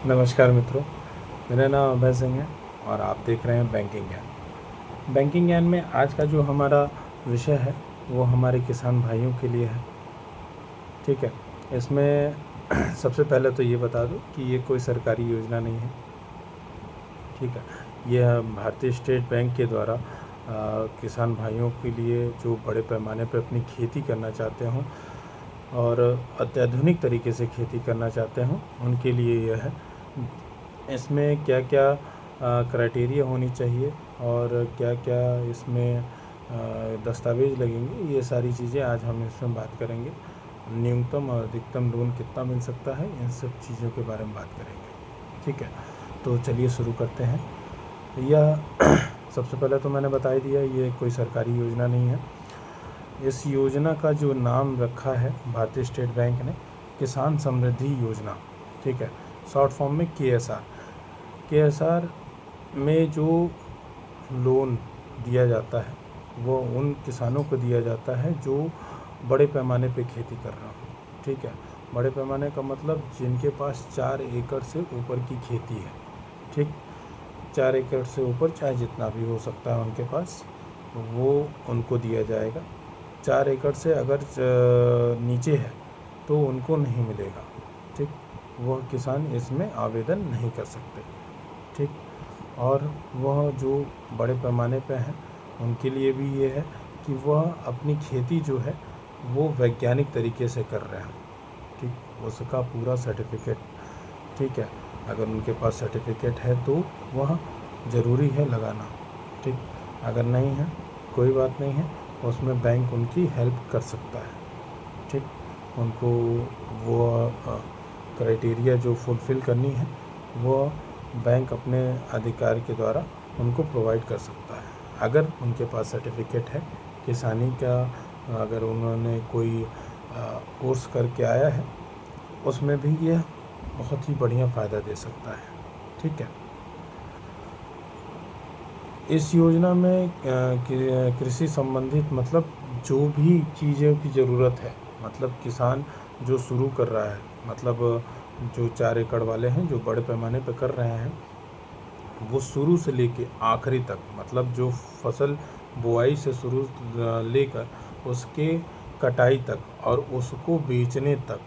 नमस्कार मित्रों, मेरा नाम अभय सिंह है और आप देख रहे हैं बैंकिंग ज्ञान। बैंकिंग ज्ञान में आज का जो हमारा विषय है वो हमारे किसान भाइयों के लिए है। ठीक है, इसमें सबसे पहले तो ये बता दूं कि ये कोई सरकारी योजना नहीं है। ठीक है, यह भारतीय स्टेट बैंक के द्वारा किसान भाइयों के लिए जो बड़े पैमाने पर अपनी खेती करना चाहते हों और अत्याधुनिक तरीके से खेती करना चाहते हों उनके लिए यह है। इसमें क्या क्या क्राइटेरिया होनी चाहिए और क्या क्या इसमें दस्तावेज़ लगेंगे, ये सारी चीज़ें आज हम इसमें बात करेंगे। न्यूनतम और अधिकतम लोन कितना मिल सकता है, इन सब चीज़ों के बारे में बात करेंगे। ठीक है, तो चलिए शुरू करते हैं। यह सबसे पहले तो मैंने बता ही दिया, ये कोई सरकारी योजना नहीं है। इस योजना का जो नाम रखा है भारतीय स्टेट बैंक ने, किसान समृद्धि योजना। ठीक है, शॉर्ट फॉर्म में KSR में जो लोन दिया जाता है वो उन किसानों को दिया जाता है जो बड़े पैमाने पे खेती कर रहे हो। ठीक है, बड़े पैमाने का मतलब जिनके पास 4 एकड़ से ऊपर की खेती है। ठीक, 4 एकड़ से ऊपर चाहे जितना भी हो सकता है उनके पास, वो उनको दिया जाएगा। 4 एकड़ से अगर नीचे है तो उनको नहीं मिलेगा। ठीक, वह किसान इसमें आवेदन नहीं कर सकते। ठीक, और वह जो बड़े पैमाने पे हैं उनके लिए भी ये है कि वह अपनी खेती जो है वो वैज्ञानिक तरीके से कर रहे हैं। ठीक, उसका पूरा सर्टिफिकेट, ठीक है, अगर उनके पास सर्टिफिकेट है तो वह ज़रूरी है लगाना। ठीक, अगर नहीं है कोई बात नहीं है, उसमें बैंक उनकी हेल्प कर सकता है। ठीक, उनको वो क्राइटेरिया जो फुलफ़िल करनी है वो बैंक अपने अधिकार के द्वारा उनको प्रोवाइड कर सकता है। अगर उनके पास सर्टिफिकेट है किसानी का, अगर उन्होंने कोई कोर्स करके आया है, उसमें भी यह बहुत ही बढ़िया फ़ायदा दे सकता है। ठीक है, इस योजना में कृषि संबंधित मतलब जो भी चीज़ों की ज़रूरत है, मतलब किसान जो शुरू कर रहा है, मतलब जो 4 एकड़ वाले हैं जो बड़े पैमाने पर कर रहे हैं, वो शुरू से लेके आखिरी तक, मतलब जो फसल बुआई से शुरू लेकर उसके कटाई तक और उसको बेचने तक,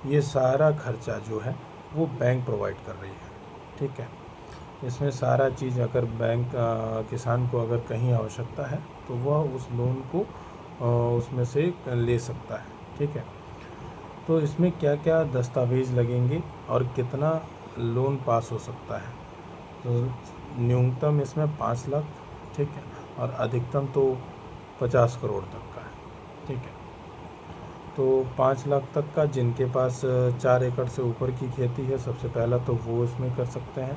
ये सारा खर्चा जो है वो बैंक प्रोवाइड कर रही है। ठीक है, इसमें सारा चीज़ अगर बैंक किसान को अगर कहीं आवश्यकता है तो वह उस लोन को उसमें से ले सकता है। ठीक है, तो इसमें क्या क्या दस्तावेज़ लगेंगे और कितना लोन पास हो सकता है, तो न्यूनतम इसमें 5 लाख, ठीक है, और अधिकतम तो 50 करोड़ तक का है। ठीक है, तो 5 लाख तक का जिनके पास 4 एकड़ से ऊपर की खेती है, सबसे पहला तो वो इसमें कर सकते हैं।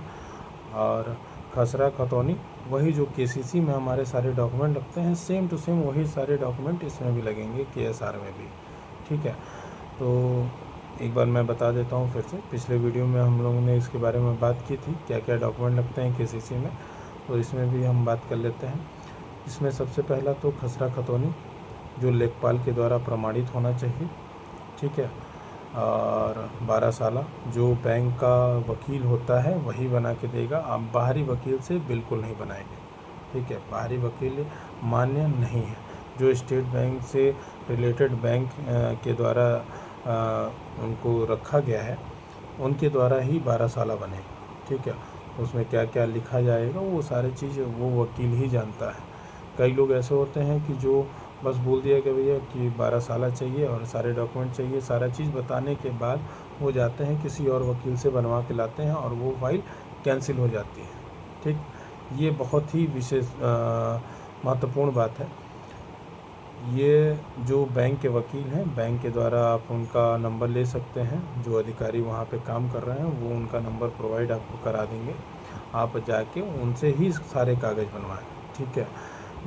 और खसरा खतौनी, वही जो KCC में हमारे सारे डॉक्यूमेंट लगते हैं, सेम टू सेम वही सारे डॉक्यूमेंट इसमें भी लगेंगे, KSR में भी। ठीक है, तो एक बार मैं बता देता हूँ फिर से, पिछले वीडियो में हम लोगों ने इसके बारे में बात की थी क्या क्या डॉक्यूमेंट लगते हैं KCC में, तो इसमें भी हम बात कर लेते हैं। इसमें सबसे पहला तो खसरा खतौनी जो लेखपाल के द्वारा प्रमाणित होना चाहिए। ठीक है, और 12 साला जो बैंक का वकील होता है वही बना के देगा, आप बाहरी वकील से बिल्कुल नहीं बनाएंगे। ठीक है, बाहरी वकील मान्य नहीं है। जो स्टेट बैंक से रिलेटेड बैंक के द्वारा उनको रखा गया है, उनके द्वारा ही 12 साला बनेगा। ठीक है, उसमें क्या क्या लिखा जाएगा वो सारी चीज़ वो वकील ही जानता है। कई लोग ऐसे होते हैं कि जो बस बोल दिया कि भैया कि 12 साला चाहिए और सारे डॉक्यूमेंट चाहिए, सारा चीज़ बताने के बाद वो जाते हैं किसी और वकील से बनवा के लाते हैं और वो फाइल कैंसिल हो जाती है। ठीक, ये बहुत ही विशेष महत्वपूर्ण बात है। ये जो बैंक के वकील हैं, बैंक के द्वारा आप उनका नंबर ले सकते हैं, जो अधिकारी वहाँ पे काम कर रहे हैं वो उनका नंबर प्रोवाइड आपको करा देंगे, आप जाके उनसे ही सारे कागज़ बनवाएं। ठीक है,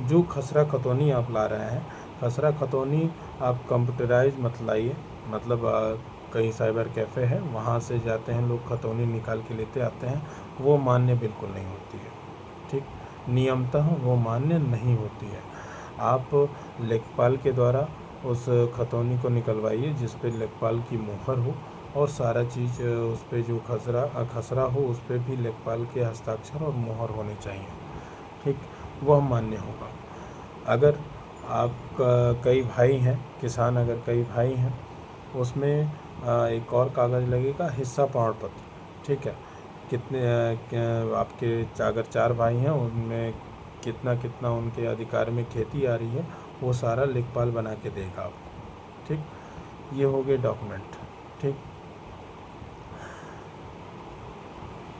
जो खसरा खतौनी आप ला रहे हैं, खसरा खतौनी आप कंप्यूटराइज मत लाइए, मतलब कहीं साइबर कैफ़े है वहाँ से जाते हैं लोग, खतौनी निकाल के लेते आते हैं, वो मान्य बिल्कुल नहीं होती है। ठीक, नियमतः वो मान्य नहीं होती है। आप लेखपाल के द्वारा उस खतौनी को निकलवाइए जिस पे लेखपाल की मुहर हो, और सारा चीज़ उस पे जो खसरा हो उस पे भी लेखपाल के हस्ताक्षर और मोहर होने चाहिए, ठीक, वह मान्य होगा। अगर आप कई भाई हैं, किसान अगर कई भाई हैं, उसमें एक और कागज़ लगेगा, हिस्सा प्रमाण पत्र, ठीक है। कितने आपके अगर 4 भाई हैं, उनमें कितना कितना उनके अधिकार में खेती आ रही है, वो सारा लेखपाल बना के देगा आपको, ठीक। ये हो गए डॉक्यूमेंट, ठीक।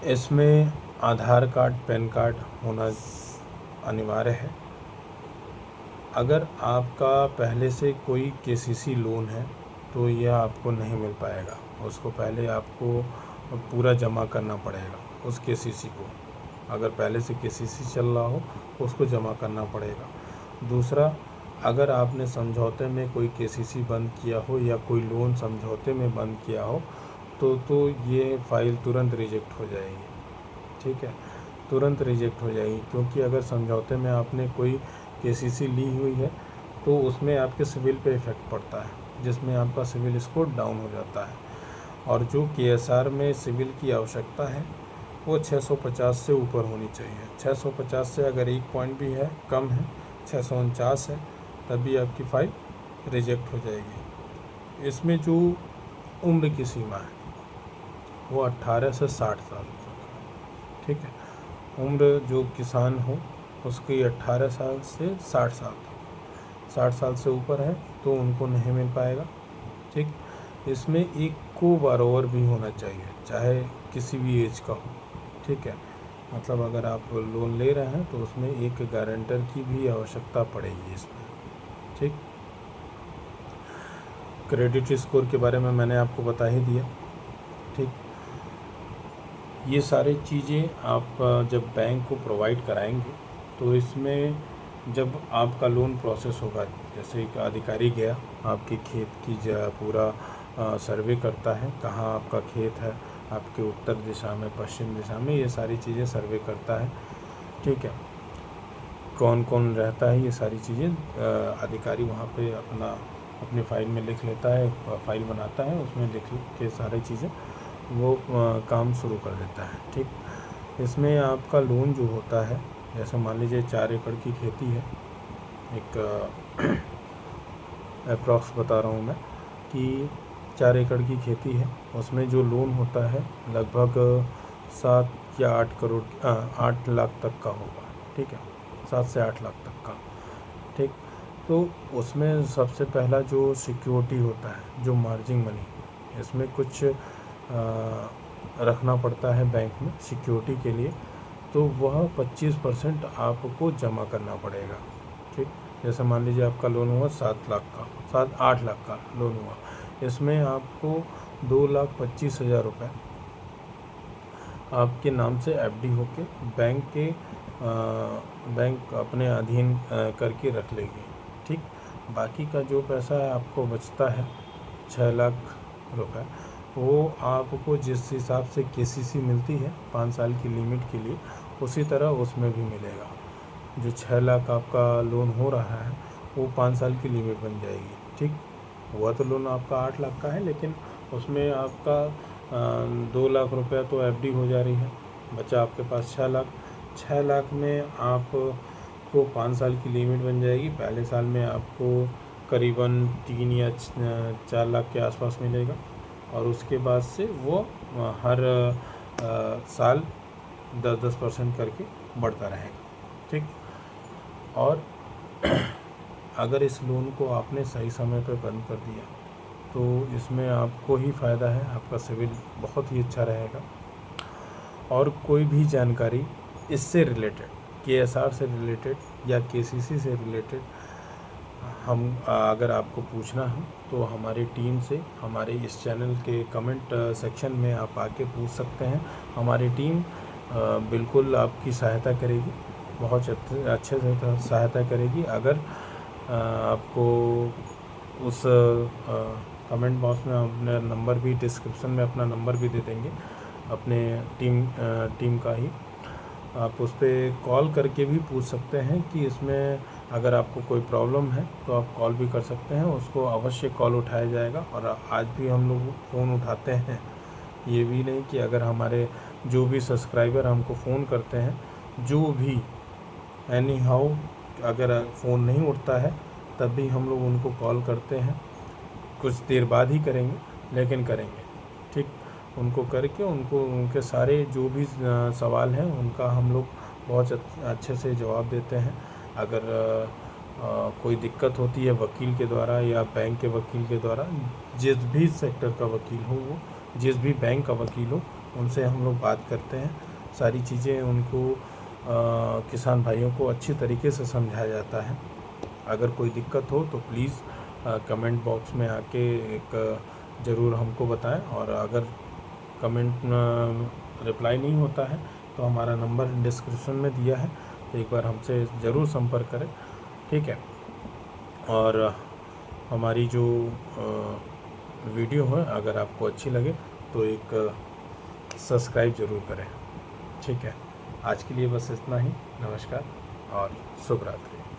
इसमें आधार कार्ड, पैन कार्ड होना अनिवार्य है। अगर आपका पहले से कोई केसीसी लोन है तो यह आपको नहीं मिल पाएगा, उसको पहले आपको पूरा जमा करना पड़ेगा उस केसीसी को। अगर पहले से केसीसी चल रहा हो उसको जमा करना पड़ेगा। दूसरा, अगर आपने समझौते में कोई केसीसी बंद किया हो या कोई लोन समझौते में बंद किया हो तो ये फ़ाइल तुरंत रिजेक्ट हो जाएगी, ठीक है, तुरंत रिजेक्ट हो जाएगी। क्योंकि अगर समझौते में आपने कोई केसीसी ली हुई है तो उसमें आपके सिविल पे इफ़ेक्ट पड़ता है, जिसमें आपका सिविल स्कोर डाउन हो जाता है। और जो केएसआर में सिविल की आवश्यकता है वो 650 से ऊपर होनी चाहिए। 650 से अगर 1 पॉइंट भी है, कम है, 649 है, तभी आपकी फ़ाइल रिजेक्ट हो जाएगी। इसमें जो उम्र की सीमा है वो 18 से 60 साल तक, ठीक है। उम्र जो किसान हो उसकी 18 साल से 60 साल तक, 60 साल से ऊपर है तो उनको नहीं मिल पाएगा, ठीक। इसमें एक को बारोवर भी होना चाहिए, चाहे किसी भी एज का हो, ठीक है। मतलब अगर आप लोन ले रहे हैं तो उसमें एक गारंटर की भी आवश्यकता पड़ेगी इसमें, ठीक। क्रेडिट स्कोर के बारे में मैंने आपको बता ही दिया, ठीक। ये सारी चीज़ें आप जब बैंक को प्रोवाइड कराएंगे तो इसमें जब आपका लोन प्रोसेस होगा, जैसे एक अधिकारी गया आपके खेत की पूरा सर्वे करता है, कहाँ आपका खेत है, आपके उत्तर दिशा में, पश्चिम दिशा में, ये सारी चीज़ें सर्वे करता है, ठीक है। कौन कौन रहता है, ये सारी चीज़ें अधिकारी वहाँ पे अपनी फ़ाइल में लिख लेता है, फाइल बनाता है, उसमें लिख के सारी चीज़ें वो काम शुरू कर देता है, ठीक। इसमें आपका लोन जो होता है, जैसे मान लीजिए 4 एकड़ की खेती है, एक अप्रॉक्स बता रहा हूँ मैं कि 4 एकड़ की खेती है, उसमें जो लोन होता है लगभग 7 या 8 करोड़ 8 लाख तक का होगा, ठीक है, 7 से 8 लाख तक का, ठीक। तो उसमें सबसे पहला जो सिक्योरिटी होता है, जो मार्जिन मनी, इसमें कुछ रखना पड़ता है बैंक में सिक्योरिटी के लिए, तो वह 25% आपको जमा करना पड़ेगा, ठीक। जैसे मान लीजिए आपका लोन हुआ 7 लाख का, 8 लाख का लोन हुआ, इसमें आपको 2,25,000 रुपये आपके नाम से एफडी होके बैंक अपने अधीन करके रख लेगी, ठीक। बाकी का जो पैसा है आपको बचता है 6 लाख रुपए, वो आपको जिस हिसाब से केसीसी मिलती है 5 साल की लिमिट के लिए, उसी तरह उसमें भी मिलेगा। जो 6 लाख आपका लोन हो रहा है वो 5 साल की लिमिट बन जाएगी, ठीक। हुआ तो लोन आपका 8 लाख का है, लेकिन उसमें आपका 2 लाख रुपया तो एफडी हो जा रही है, बचा आपके पास 6 लाख। 6 लाख में आपको 5 साल की लिमिट बन जाएगी। पहले साल में आपको करीबन 3 या 4 लाख के आसपास मिलेगा, और उसके बाद से वो हर साल 10% करके बढ़ता रहेगा, ठीक। और अगर इस लोन को आपने सही समय पर बंद कर दिया तो इसमें आपको ही फ़ायदा है, आपका सिविल बहुत ही अच्छा रहेगा। और कोई भी जानकारी इससे रिलेटेड, केएसआर से रिलेटेड या केसीसी से रिलेटेड अगर आपको पूछना है तो हमारी टीम से, हमारे इस चैनल के कमेंट सेक्शन में आप आके पूछ सकते हैं। हमारी टीम बिल्कुल आपकी सहायता करेगी, बहुत अच्छे से सहायता करेगी। अगर आपको उस कमेंट बॉक्स में अपना नंबर भी, डिस्क्रिप्शन में अपना नंबर भी दे देंगे अपने टीम का ही, आप उस पर कॉल करके भी पूछ सकते हैं कि इसमें अगर आपको कोई प्रॉब्लम है तो आप कॉल भी कर सकते हैं, उसको अवश्य कॉल उठाया जाएगा। और आज भी हम लोग फ़ोन उठाते हैं, ये भी नहीं कि अगर हमारे जो भी सब्सक्राइबर हमको फ़ोन करते हैं, जो भी एनी हाउ अगर फ़ोन नहीं उठता है तब भी हम लोग उनको कॉल करते हैं, कुछ देर बाद ही करेंगे लेकिन करेंगे, ठीक। उनको करके उनको उनके सारे जो भी सवाल हैं उनका हम लोग बहुत अच्छे से जवाब देते हैं। अगर कोई दिक्कत होती है वकील के द्वारा या बैंक के वकील के द्वारा, जिस भी सेक्टर का वकील हो, वो जिस भी बैंक का वकील हो, उनसे हम लोग बात करते हैं। सारी चीज़ें उनको किसान भाइयों को अच्छी तरीके से समझाया जाता है। अगर कोई दिक्कत हो तो प्लीज़ कमेंट बॉक्स में आके एक ज़रूर हमको बताएं। और अगर कमेंट रिप्लाई नहीं होता है तो हमारा नंबर डिस्क्रिप्शन में दिया है, तो एक बार हमसे ज़रूर संपर्क करें, ठीक है। और हमारी जो वीडियो है अगर आपको अच्छी लगे तो एक सब्सक्राइब ज़रूर करें, ठीक है। आज के लिए बस इतना ही। नमस्कार और शुभ रात्रि।